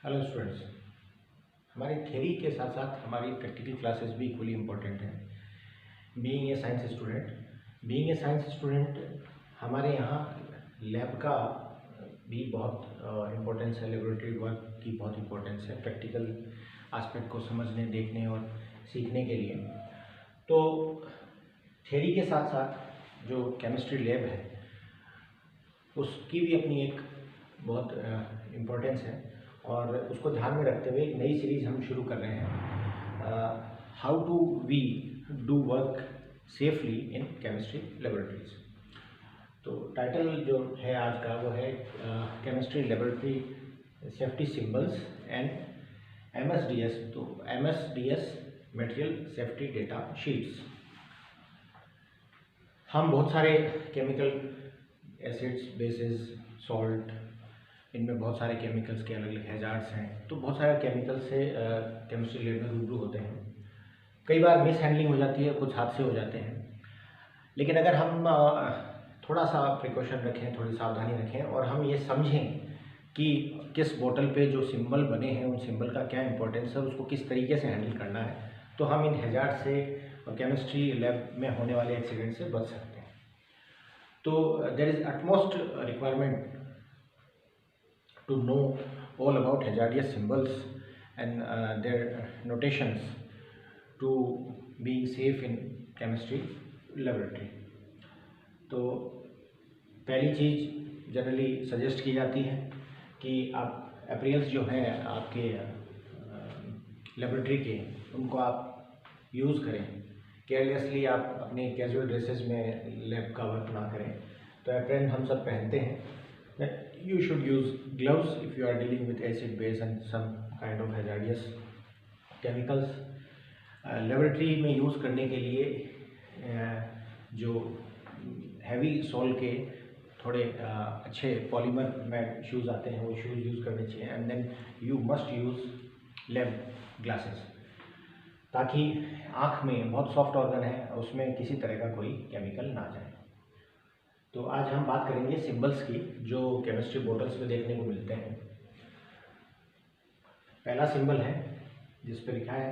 Hello students, हमारी theory के साथ साथ हमारी प्रैक्टिकल क्लासेस भी इक्वली इम्पोर्टेंट हैं। बीइंग ए साइंस स्टूडेंट हमारे यहाँ लैब का भी बहुत इम्पोर्टेंस है, लेबोरेटरी वर्क की बहुत इम्पोर्टेंस है प्रैक्टिकल एस्पेक्ट को समझने, देखने और सीखने के लिए। तो थ्योरी के साथ साथ जो केमिस्ट्री लैब है उसकी भी अपनी एक बहुत इम्पोर्टेंस है और उसको ध्यान में रखते हुए एक नई सीरीज़ हम शुरू कर रहे हैं, how to we do work safely in chemistry laboratories. तो टाइटल जो है आज का वो है chemistry laboratory safety symbols and MSDS। तो MSDS material safety data sheets. हम बहुत सारे केमिकल एसिड्स, बेसिस, सॉल्ट, इनमें बहुत सारे केमिकल्स के अलग अलग हैजार्ड्स हैं। तो बहुत सारे केमिकल से केमिस्ट्री लैब में रूबरू होते हैं। कई बार मिस हैंडलिंग हो जाती है, कुछ हादसे हो जाते हैं। लेकिन अगर हम थोड़ा सा प्रिकॉशन रखें, थोड़ी सावधानी रखें और हम ये समझें कि किस बोतल पे जो सिंबल बने हैं उन सिंबल का क्या इंपॉर्टेंस है, उसको किस तरीके से हैंडल करना है, तो हम इन हैजार्ड से और केमिस्ट्री लैब में होने वाले एक्सीडेंट से बच सकते हैं। तो there is utmost requirement to know all about hazardous symbols and their notations to being safe in chemistry laboratory। तो पहली चीज़ जनरली सजेस्ट की जाती है कि आप एप्रियल्स जो हैं आपके लेबोरेटरी के, उनको आप यूज़ करें। केयरलेसली आप अपने कैजुअल ड्रेसेस में लैब का वर्क ना करें। तो एप्रन हम सब पहनते हैं। You should use gloves if you are dealing with acid base and some kind of hazardous chemicals। Laboratory में यूज़ करने के लिए जो हैवी सोल के थोड़े अच्छे पॉलीमर में शूज़ आते हैं, वो शूज़ यूज़ करने चाहिए। And then you must use lab glasses, ताकि आँख में बहुत सॉफ्ट ऑर्गन है, उसमें किसी तरह का कोई केमिकल ना जाए। तो आज हम बात करेंगे सिंबल्स की जो केमिस्ट्री बोटल्स में देखने को मिलते हैं। पहला सिंबल है जिस पे लिखा है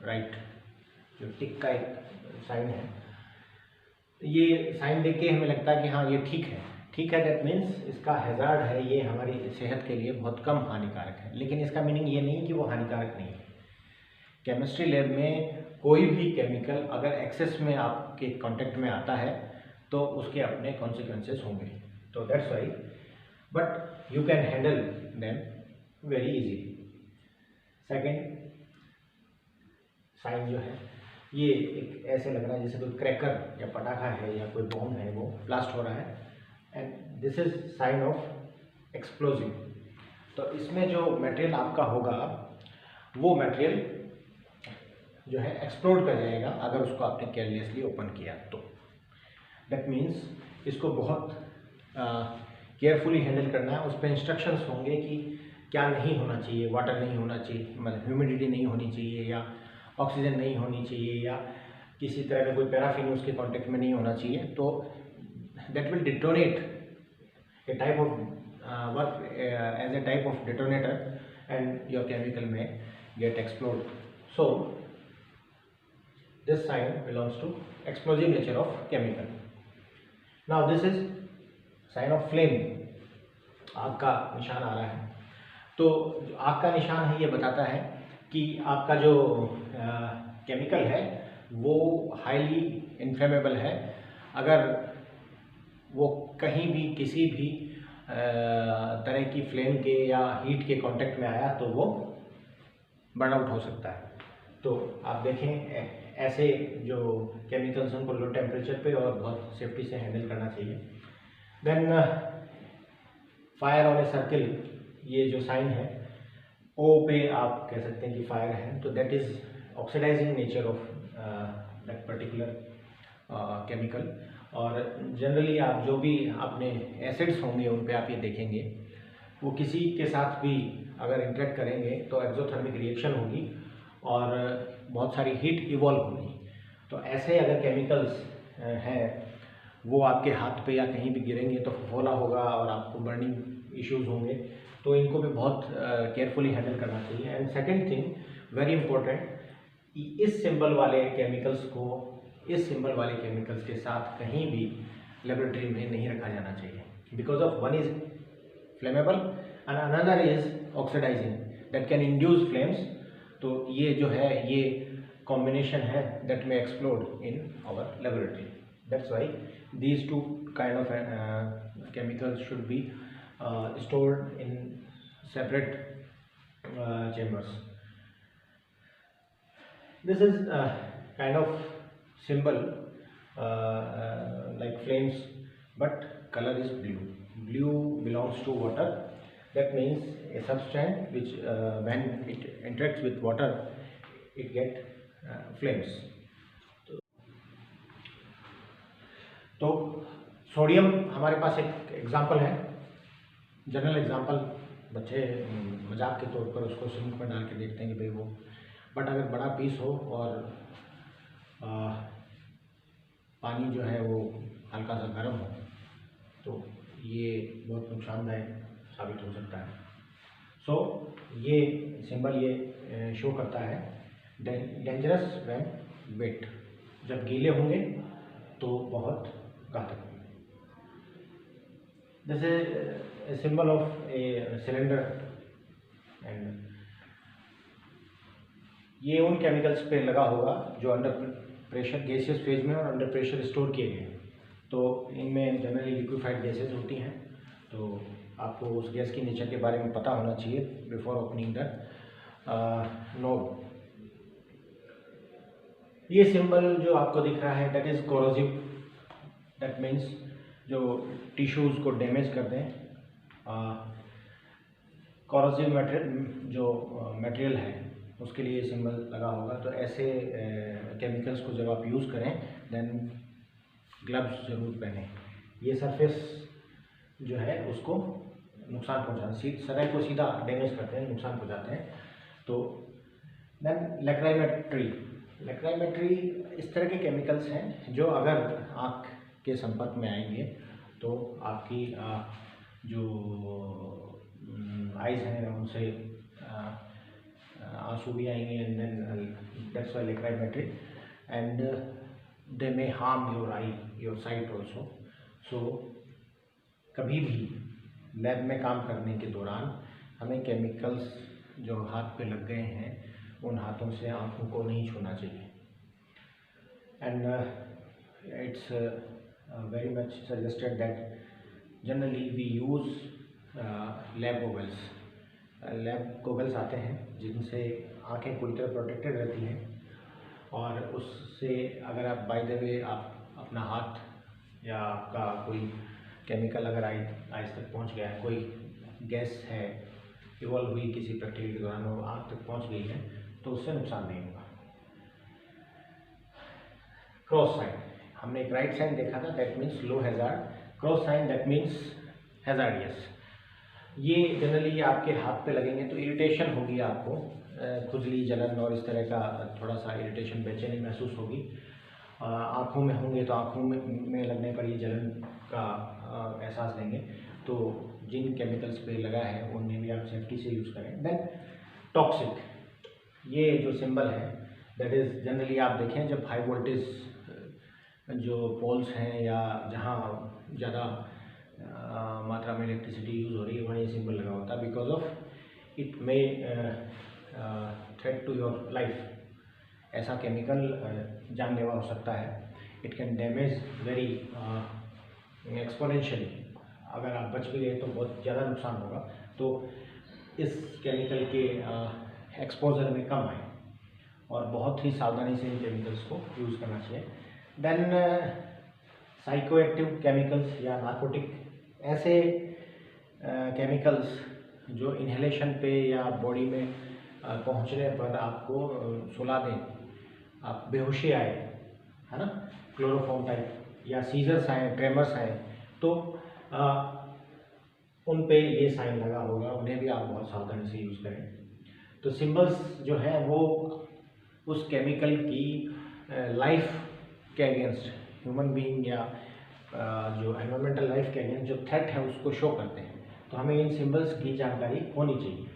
राइट, जो टिक का एक साइन है। ये साइन देख के हमें लगता है कि हाँ ये ठीक है, दैट मीन्स इसका हैजार्ड है, ये हमारी सेहत के लिए बहुत कम हानिकारक है। लेकिन इसका मीनिंग ये नहीं कि वो हानिकारक नहीं है। केमिस्ट्री लैब में कोई भी केमिकल अगर एक्सेस में आपके कॉन्टेक्ट में आता है तो उसके अपने कॉन्सिक्वेंसेस होंगे। तो that's why, but you can handle them very easy. Second sign जो है ये एक ऐसे लग रहा है जैसे कोई क्रैकर या पटाखा है या कोई बॉम्ब है, वो ब्लास्ट हो रहा है। And this is sine of explosive. तो इसमें जो मटेरियल आपका होगा वो मटेरियल जो है एक्सप्लोड कर जाएगा अगर उसको आपने केयरलेसली ओपन किया तो। दैट मीन्स इसको बहुत केयरफुली हैंडल करना है। उस पर इंस्ट्रक्शंस होंगे कि क्या नहीं होना चाहिए, वाटर नहीं होना चाहिए, मतलब ह्यूमिडिटी नहीं होनी चाहिए, या ऑक्सीजन नहीं होनी चाहिए, या किसी तरह का कोई पैराफिन उसके कांटेक्ट में नहीं होना चाहिए। तो that will detonate a type of work as a type of detonator and your chemical में get explode. So this sign belongs to explosive nature of chemical. Now this is sign of flame। आग का निशान आ रहा है। तो आग का निशान है, ये बताता है कि आपका जो केमिकल है वो हाईली इन्फ्लेमेबल है। अगर वो कहीं भी किसी भी तरह की फ्लेम के या हीट के कांटेक्ट में आया तो वो बर्न आउट हो सकता है। तो आप देखें ऐसे जो केमिकल्स उनको लो टेम्परेचर पे और बहुत सेफ्टी से हैंडल करना चाहिए। Then fire on a circle, ये जो साइन है ओ पे आप कह सकते हैं कि फायर है। तो that is oxidising nature of that particular chemical. और जनरली आप जो भी आपने एसिड्स होंगे उन पे आप ये देखेंगे, वो किसी के साथ भी अगर इंटरेक्ट करेंगे तो एक्सोथर्मिक रिएक्शन होगी और बहुत सारी हीट इवॉल्व होगी। तो ऐसे अगर केमिकल्स हैं वो आपके हाथ पे या कहीं भी गिरेंगे तो फफोला होगा और आपको बर्निंग इश्यूज होंगे, तो इनको भी बहुत केयरफुली हैंडल करना चाहिए। And second thing very important, इस सिंबल वाले केमिकल्स को इस सिंबल वाले केमिकल्स के साथ कहीं भी लेबोरेटरी में नहीं रखा जाना चाहिए, because of one is flammable and another is oxidising that can induce flames. तो ये जो है ये कॉम्बिनेशन है दैट में explode in our laboratory. That's why these two kind of chemicals should be stored in separate chambers. This is kind of symbol like flames, but color is blue. Blue belongs to water. That means a substance which when it interacts with water it get flames. तो sodium हमारे पास एक example है, general example. बच्चे मजाक के तौर पर उसको सिंक में डाल के देखते हैं कि भाई वो, बट अगर बड़ा पीस हो और पानी जो है वो हल्का सा गर्म हो तो ये बहुत नुकसानदायक साबित हो सकता है। सो ये सिंबल ये शो करता है डेंजरस व्हेन वेट, जब गीले होंगे तो बहुत घातक। This is a symbol of a cylinder and ये उन केमिकल्स पे लगा होगा जो अंडर प्रेशर गैसियस फेज में और अंडर प्रेशर स्टोर किए गए। तो इनमें जनरली लिक्विफाइड गैसेस होती हैं, तो आपको उस गैस की नेचर के बारे में पता होना चाहिए बिफोर ओपनिंग द नोब। ये सिंबल जो आपको दिख रहा है that is corrosive, that means जो टिश्यूज़ को डैमेज कर दें। कोरोसिव जो मटेरियल है उसके लिए सिंबल लगा होगा। तो ऐसे केमिकल्स को जब आप यूज़ करें देन ग्लव्स ज़रूर पहनें। ये सरफेस जो है उसको नुकसान पहुंचाते हैं, सतह को सीधा डैमेज करते हैं, नुकसान पहुंचाते हैं। तो देन लैक्राइमेट्री इस तरह के केमिकल्स हैं जो अगर आँख के संपर्क में आएंगे तो आपकी जो आइज़ हैं उनसे आंसू भी आएंगे and then that's why lachrymatory and they may harm your eye your sight also. So कभी भी लैब में काम करने के दौरान हमें केमिकल्स जो हाथ पे लग गए हैं उन हाथों से आँखों को नहीं छूना चाहिए। And it's very much suggested that generally we use lab goggles. Lab goggles आते हैं जिनसे आंखें पूरी तरह प्रोटेक्टेड रहती हैं, और उससे अगर आप बाय द वे आप अपना हाथ या आपका कोई केमिकल अगर आइस तक पहुंच गया है, कोई गैस है इवॉल्व हुई किसी प्रक्रिया के दौरान वो आँख तक पहुंच गई है, तो उससे नुकसान नहीं होगा। क्रॉस साइन, हमने एक राइट साइन देखा था that means low hazard, cross sign that means hazardous. ये जनरली आपके हाथ पे लगेंगे तो इरिटेशन होगी, आपको खुजली जलन और इस तरह का थोड़ा सा इरिटेशन बेचैनी महसूस होगी। आँखों में होंगे तो आँखों में लगने पर ये जलन का एहसास देंगे। तो जिन केमिकल्स पे लगा है उन्हें भी आप सेफ्टी से यूज़ करें। देन टॉक्सिक, ये जो सिंबल है दैट इज़ जनरली आप देखें जब हाई वोल्टेज जो पोल्स हैं या जहाँ ज़्यादा मात्रा में इलेक्ट्रिसिटी यूज़ हो रही है वहाँ ये सिंबल लगा होता है, because of it may threat to your life. ऐसा केमिकल जानलेवा हो सकता है, it can damage very exponentially. अगर आप बच भी गए तो बहुत ज़्यादा नुकसान होगा। तो इस केमिकल के एक्सपोजर में कम आए और बहुत ही सावधानी से इन केमिकल्स को यूज़ करना चाहिए। देन साइकोएक्टिव केमिकल्स या नार्कोटिक, ऐसे केमिकल्स जो इन्हेलेशन पे या बॉडी में पहुंचने पर आपको सुला दें, आप बेहोशी आए, है ना, क्लोरोफॉर्म टाइप या सीजर्स आए, ट्रेमर्स आए, तो उन पे ये साइन लगा होगा, उन्हें भी आप बहुत सावधानी से यूज़ करें। तो सिंबल्स जो है वो उस केमिकल की लाइफ के अगेंस्ट, ह्यूमन बीइंग या जो एनवायरमेंटल लाइफ के अगेंस्ट जो थ्रेट है उसको शो करते हैं। तो हमें इन सिंबल्स की जानकारी होनी चाहिए।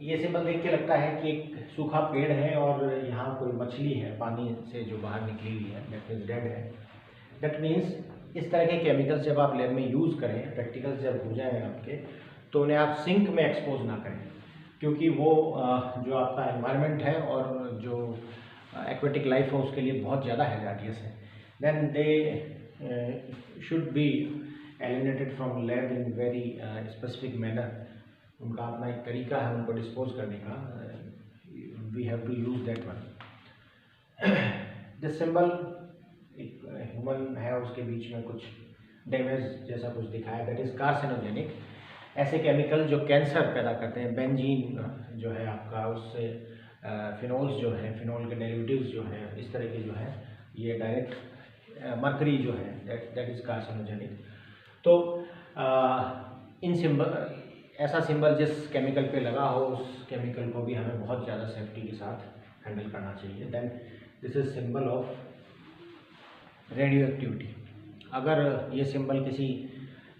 ये सिंबल देख के लगता है कि एक सूखा पेड़ है और यहाँ कोई मछली है पानी से जो बाहर निकली हुई है, दैट मीन्स डेड है। दैट मीन्स इस तरह के केमिकल्स जब आप लैब में यूज़ करें, प्रैक्टिकल्स जब हो जाएँ आपके, तो उन्हें आप सिंक में एक्सपोज ना करें, क्योंकि वो जो आपका एनवायरनमेंट है और जो एक्वेटिक लाइफ है उसके लिए बहुत ज़्यादा हैजार्डियस है। Then they should be eliminated from lab in very specific manner. उनका अपना एक तरीका है उनको डिस्पोज करने का, we have to use that one. This symbol एक ह्यूमन है, उसके बीच में कुछ डैमेज जैसा कुछ दिखाया, दैट इज़ कार्सिनोजेनिक। ऐसे केमिकल जो कैंसर पैदा करते हैं, बेंजीन जो है आपका, उससे फिनोल्स जो है, फिनोल के डेरिवेटिव्स जो हैं, इस तरह के जो है ये डायरेक्ट मर्करी जो है दैट इज़ कार्सिनोजेनिक। तो इन सिंबल, ऐसा सिंबल जिस केमिकल पे लगा हो उस केमिकल को भी हमें बहुत ज़्यादा सेफ्टी के साथ हैंडल करना चाहिए। Then this is symbol of radioactivity. अगर ये सिंबल किसी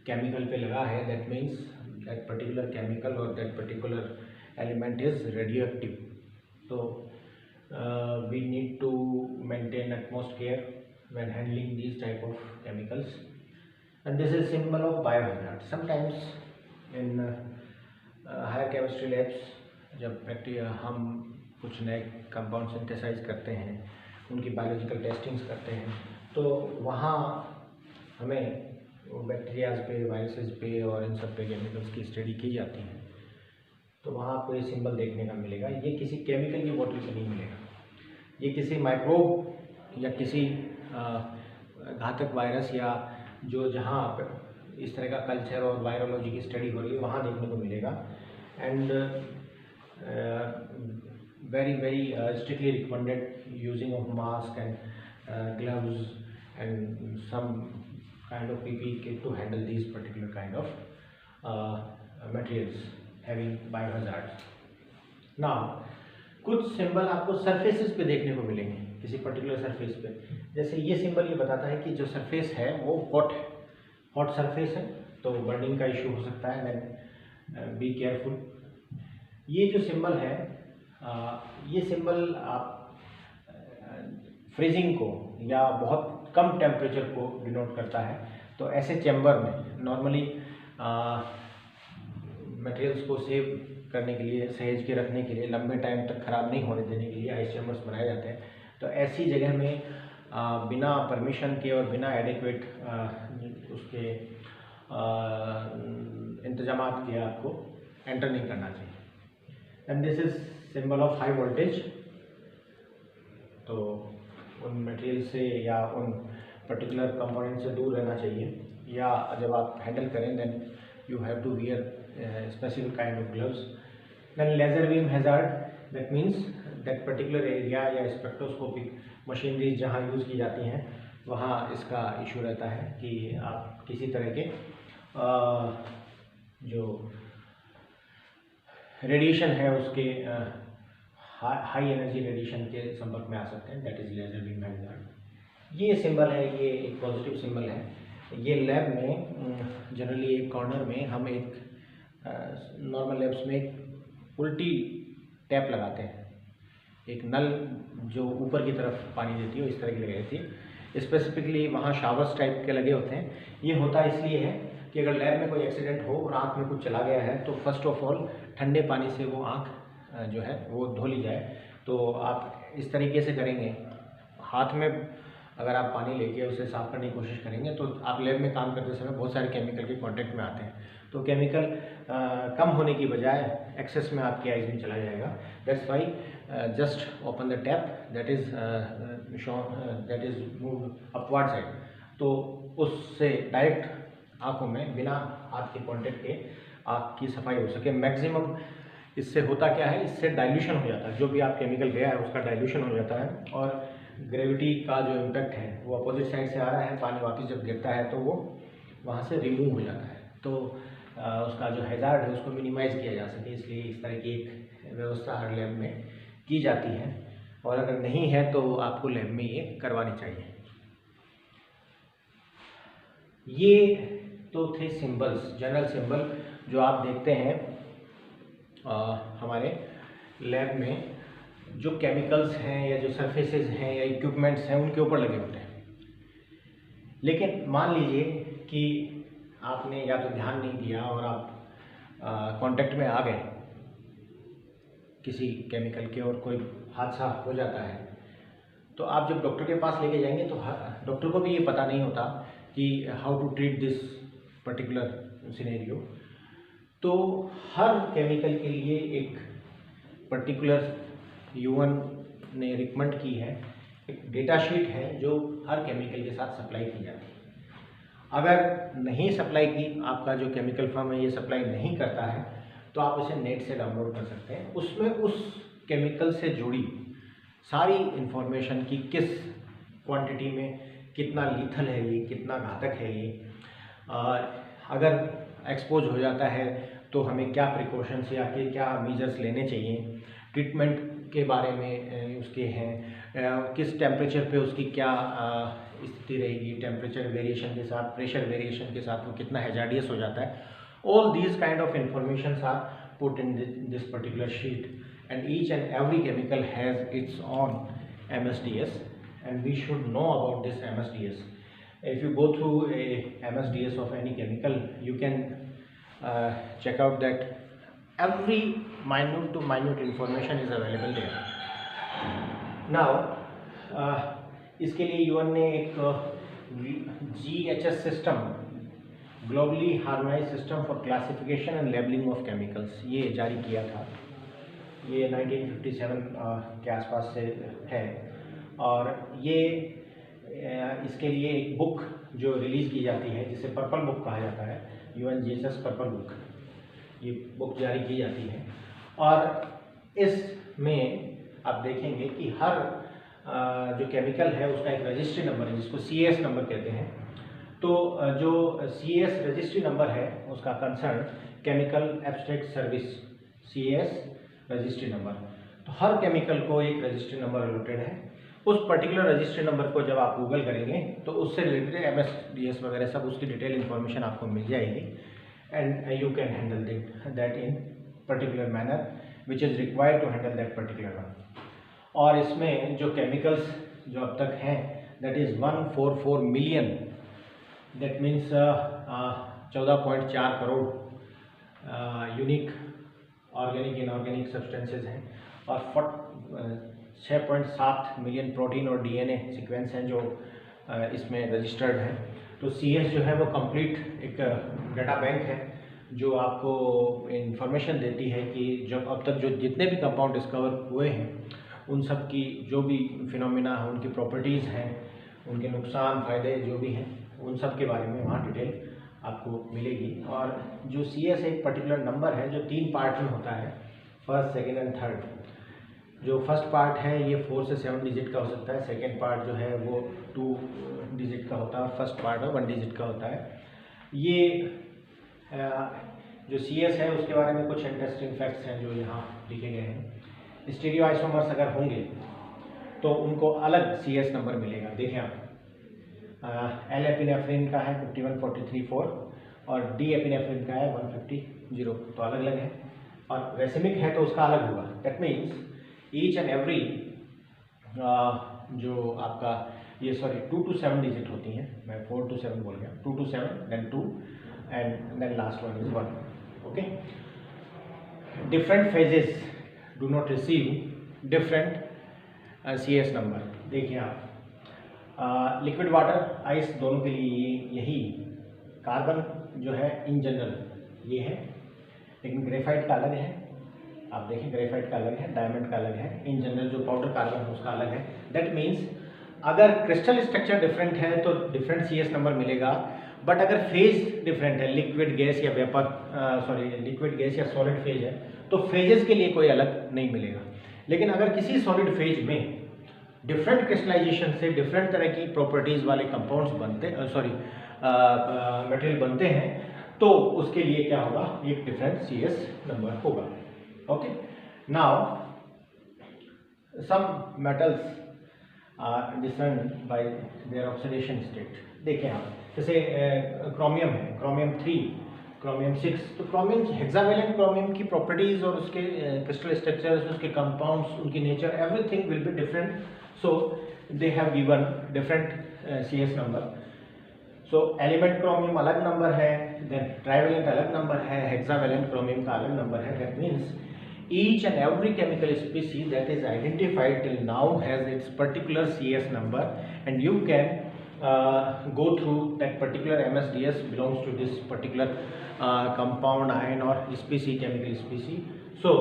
केमिकल पे लगा है, that means that particular chemical और that particular element is radioactive. तो we need to maintain utmost care when handling these type of chemicals, and this is symbol of biohazard. Sometimes in higher chemistry labs जब हम कुछ नए compound synthesise करते हैं, उनकी biological testings करते हैं, तो वहाँ हमें बैक्टीरियाज पे, वायरसेस पे और इन सब पे केमिकल्स की स्टडी की जाती है। तो वहाँ आपको ये सिंबल देखने का मिलेगा। ये किसी केमिकल की बोतल पे नहीं मिलेगा, ये किसी माइक्रोब या किसी घातक वायरस या जो जहाँ इस तरह का कल्चर और वायरोलॉजी की स्टडी हो रही है वहाँ देखने को मिलेगा। And very very strictly recommended using of mask and gloves and some kind of PPE kit to handle these particular kind of materials having biohazards. Now, कुछ सिंबल आपको सरफेसेस पे देखने को मिलेंगे किसी पर्टिकुलर सरफेस पे। जैसे ये सिंबल ये बताता है कि जो सरफेस है वो हॉट है, हॉट सरफेस है, तो बर्निंग का इशू हो सकता है। Then be careful. ये जो सिंबल है, ये सिंबल आप फ्रीजिंग को या बहुत कम टेम्परेचर को डिनोट करता है। तो ऐसे चैम्बर में नॉर्मली मटेरियल्स को सेव करने के लिए, सहेज के रखने के लिए, लंबे टाइम तक ख़राब नहीं होने देने के लिए आइस चैम्बर्स बनाए जाते हैं। तो ऐसी जगह में बिना परमिशन के और बिना एडिक्वेट उसके इंतजामात के आपको एंटर नहीं करना चाहिए। And this is symbol of high voltage. तो उन मटेरियल से या उन पर्टिकुलर कंपोनेंट से दूर रहना चाहिए, या जब आप हैंडल करें then you have to wear specific kind of gloves. Then laser beam hazard, that means that particular area या स्पेक्ट्रोस्कोपिक मशीनरी जहाँ यूज़ की जाती हैं वहाँ इसका इशू रहता है कि आप किसी तरह के जो रेडिएशन है उसके हाई एनर्जी रेडिएशन के संपर्क में आ सकते हैं, that is laser beam hazard. ये सिंबल है, ये एक पॉजिटिव सिंबल है। ये लैब में जनरली एक कॉर्नर में हम एक नॉर्मल लैब्स में एक उल्टी टैप लगाते हैं, एक नल जो ऊपर की तरफ पानी देती है इस तरह की लगी रहती है। स्पेसिफिकली वहाँ शावर्स टाइप के लगे होते हैं। ये होता इसलिए है कि अगर लैब में कोई एक्सीडेंट हो और आँख में कुछ चला गया है तो फर्स्ट ऑफ ऑल ठंडे पानी से वो आँख जो है वो धो ली जाए। तो आप इस तरीके से करेंगे, हाथ में अगर आप पानी लेके उसे साफ़ करने की कोशिश करेंगे तो आप लैब में काम करते समय बहुत सारे केमिकल के कांटेक्ट में आते हैं, तो केमिकल कम होने की बजाय एक्सेस में आपकी आइज में चला जाएगा। That's why just open the tap, that is move upward side, तो उससे डायरेक्ट आँखों में बिना हाथ के कांटेक्ट के आँख की सफाई हो सके। मैक्सिमम इससे होता क्या है, इससे डाइल्यूशन हो जाता है, जो भी आप केमिकल गया है उसका डाइल्यूशन हो जाता है और ग्रेविटी का जो इम्पैक्ट है वो अपोजिट साइड से आ रहा है, पानी वापस जब गिरता है तो वो वहाँ से रिमूव हो जाता है, तो उसका जो हैजार्ड है उसको मिनिमाइज़ किया जा सके, इसलिए इस तरह की एक व्यवस्था हर लैब में की जाती है। और अगर नहीं है तो आपको लैब में ये करवानी चाहिए। ये तो थे सिंबल्स, जनरल सिंबल जो आप देखते हैं हमारे लैब में, जो केमिकल्स हैं या जो सरफेसेस हैं या इक्विपमेंट्स हैं उनके ऊपर लगे होते हैं। लेकिन मान लीजिए कि आपने या तो ध्यान नहीं दिया और आप कांटेक्ट में आ गए किसी केमिकल के और कोई हादसा हो जाता है, तो आप जब डॉक्टर के पास लेके जाएंगे तो डॉक्टर को भी ये पता नहीं होता कि how to treat this particular scenario. तो हर केमिकल के लिए एक पर्टिकुलर यूएन ने रिकमेंड की है, एक डेटा शीट है जो हर केमिकल के साथ सप्लाई की जाती है। अगर नहीं सप्लाई की, आपका जो केमिकल फर्म है ये सप्लाई नहीं करता है, तो आप उसे नेट से डाउनलोड कर सकते हैं। उसमें उस केमिकल से जुड़ी सारी इंफॉर्मेशन की किस क्वांटिटी में कितना लीथल है ये, कितना घातक है ये, अगर एक्सपोज हो जाता है तो हमें क्या प्रिकॉशंस या क्या मेजर्स लेने चाहिए, ट्रीटमेंट के बारे में उसके हैं, किस टेम्परेचर पे उसकी क्या स्थिति रहेगी, टेम्परेचर वेरिएशन के साथ, प्रेशर वेरिएशन के साथ वो कितना हैजार्डियस हो जाता है। All these kind of information are put in this particular sheet and each and every chemical has its own MSDS and we should know about this MSDS. If you go through a MSDS of any chemical, you can check out that every minute to minute information is available there. Now इसके लिए UN ने एक GHS system, globally harmonised system for classification and labelling of chemicals, ये जारी किया था। ये 1957 के आसपास से है और ये इसके लिए एक बुक जो रिलीज़ की जाती है जिसे पर्पल बुक कहा जाता है, UNGHS पर्पल बुक, ये बुक जारी की जाती है। और इसमें आप देखेंगे कि हर जो केमिकल है उसका एक रजिस्ट्री नंबर है जिसको CS नंबर कहते हैं। तो जो CS रजिस्ट्री नंबर है उसका concern chemical abstract service, CS registry number. तो हर केमिकल को एक रजिस्ट्री नंबर अलॉटेड है। उस पर्टिकुलर रजिस्ट्री नंबर को जब आप गूगल करेंगे तो उससे रिलेटेड MSDS वगैरह सब उसकी डिटेल इन्फॉर्मेशन आपको मिल जाएगी and you can handle that in particular manner which is required to handle that particular one. और इसमें जो केमिकल्स जो अब तक हैं that is 144 million, that means 14.4 crore unique organic inorganic substances हैं और 6.7 मिलियन प्रोटीन और DNA सीक्वेंस हैं जो इसमें रजिस्टर्ड हैं। तो CS जो है वो कंप्लीट एक डाटा बैंक है जो आपको इंफॉर्मेशन देती है कि जब अब तक जो जितने भी कंपाउंड डिस्कवर हुए हैं उन सब की जो भी फिनोमिना है, उनकी प्रॉपर्टीज़ हैं, उनके नुकसान फ़ायदे जो भी हैं, उन सब के बारे में वहाँ डिटेल आपको मिलेगी। और जो CS एक पर्टिकुलर नंबर है जो 3 पार्ट में होता है, फर्स्ट, सेकंड एंड थर्ड। जो फर्स्ट पार्ट है ये 4 से 7 डिजिट का हो सकता है, सेकंड पार्ट जो है वो 2 डिजिट का होता है, फर्स्ट पार्ट है 1 डिजिट का होता है। ये जो CS है उसके बारे में कुछ इंटरेस्टिंग फैक्ट्स हैं जो यहाँ लिखे गए हैं। स्टीरियो आइसोमर्स अगर होंगे तो उनको अलग CS नंबर मिलेगा। देखें आप, L एपिनेफ्रिन का है 51434 और D एपिनेफ्रिन का है 150, तो अलग अलग है। और रेसिमिक है तो उसका अलग होगा। That means each and every जो आपका ये 2 to 7 डिजिट होती हैं, मैं 4 to 7 बोल गया, 2 to 7 then 2 and then last one is 1. Okay, different phases do not receive different CS number। देखिए आप, लिक्विड वाटर, आइस दोनों के लिए यही कार्बन जो है इन जनरल ये है, लेकिन ग्रेफाइट का अलग है। आप देखें ग्रेफाइट का अलग है, डायमंड का अलग है, इन जनरल जो पाउडर कार्बन है उसका अलग है। दैट मीन्स अगर क्रिस्टल स्ट्रक्चर डिफरेंट है तो डिफरेंट CS नंबर मिलेगा, बट अगर फेज डिफरेंट है, लिक्विड गैस या वेपर लिक्विड गैस या सॉलिड फेज है तो फेजेस के लिए कोई अलग नहीं मिलेगा। लेकिन अगर किसी सॉलिड फेज में डिफरेंट क्रिस्टलाइजेशन से डिफरेंट तरह की प्रॉपर्टीज़ वाले कंपाउंड्स बनते मटेरियल बनते हैं तो उसके लिए क्या होगा, एक डिफरेंट CS नंबर होगा। Okay, now some metals are different by their oxidation state. देखें आप, जैसे क्रोमियम है, क्रोमियम 3, क्रोमियम 6। तो क्रोमियम, हेक्सावेलेंट क्रोमियम की प्रॉपर्टीज़ और उसके क्रिस्टल स्ट्रक्चर्स, उसके कंपाउंड्स, उनकी nature, everything will be different. So they have given different CS number. So element chromium अलग नंबर है, देन ट्राइवेलेंट अलग नंबर है, हेक्सावेलेंट क्रोमियम का अलग नंबर है। That means each and every chemical species that is identified till now has its particular CS number, and you can go through that particular MSDS belongs to this particular compound, ion or species, chemical species. So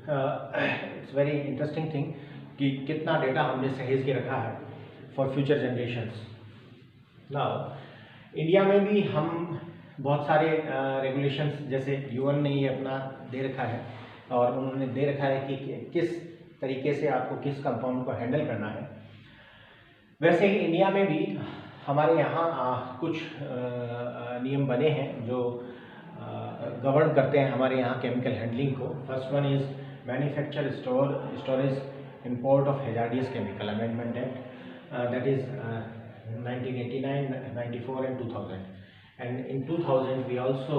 it's very interesting thing कि कितना data हमने सहेज के रखा है for future generations. Now India में भी हम बहुत सारे रेगुलेशंस, जैसे UN ने ये अपना दे रखा है और उन्होंने दे रखा है कि किस तरीके से आपको किस कंपाउंड को हैंडल करना है। वैसे ही इंडिया में भी हमारे यहाँ कुछ नियम बने हैं जो गवर्न करते हैं हमारे यहाँ केमिकल हैंडलिंग को। First one is manufacture, storage, import of hazardous chemical amendment act, that is 1989, 94 and 2000. And in 2000 we also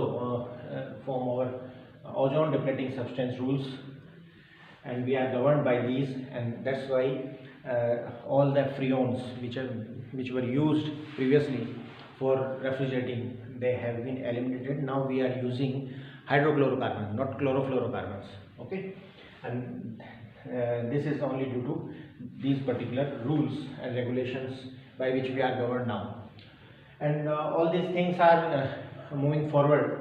form our ozone depleting substance rules, and we are governed by these, and that's why all the freons which were used previously for refrigerating, they have been eliminated. Now we are using hydrochlorocarbons, not chlorofluorocarbons. Okay, and this is only due to these particular rules and regulations by which we are governed now. And all these things are moving forward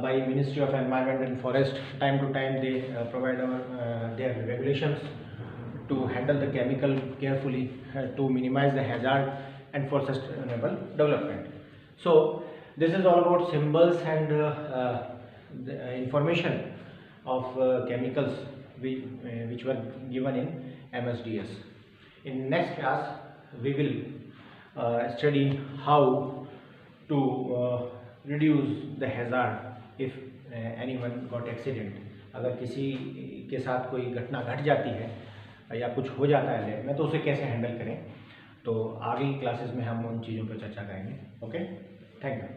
by Ministry of Environment and Forest. Time to time they provide their regulations to handle the chemical carefully, to minimize the hazard and for sustainable development. So this is all about symbols and the information of chemicals which were given in MSDS. In next class we will study how to reduce the hazard if anyone got accident. अगर किसी के साथ कोई घटना घट जाती है या कुछ हो जाता है लैब में, तो उसे कैसे हैंडल करें। तो आगे क्लासेस में हम उन चीज़ों पर चर्चा करेंगे। Okay, thank you.